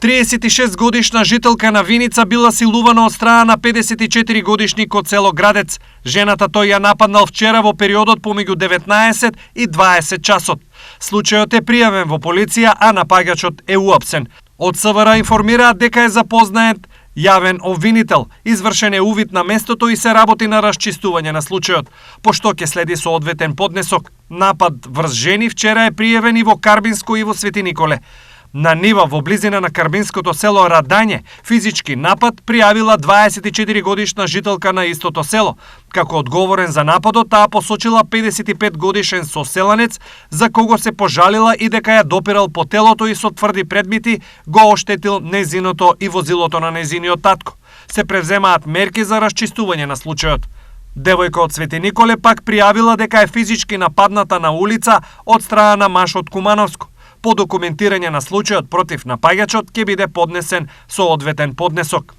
36-годишна жителка на Виница била силувана од страна на 54-годишник од село Градец. Жената тој ја нападнал вчера во периодот помеѓу 19 и 20 часот. Случајот е пријавен во полиција, а напаѓачот е уапсен. Од СВР информираат дека е запознает јавен обвинител. Извршен е увид на местото и се работи на расчистување на случајот, пошто ќе следи соодветен поднесок. Напад врз жени вчера е пријавен и во Карбинско и во Свети Николе. На нива во близина на карбинското село Радање физички напад пријавила 24-годишна жителка на истото село. Како одговорен за нападот, таа посочила 55-годишен соселанец за кого се пожалила и дека ја допирал по телото и со тврди предмети го оштетил нејзиното и возилото на нејзиниот татко. Се превземаат мерки за расчистување на случајот. Девојка од Свети Николе пак пријавила дека е физички нападната на улица од страна на маж од Кумановско. По документирање на случајот против напаѓачот ќе биде поднесен соодветен поднесок.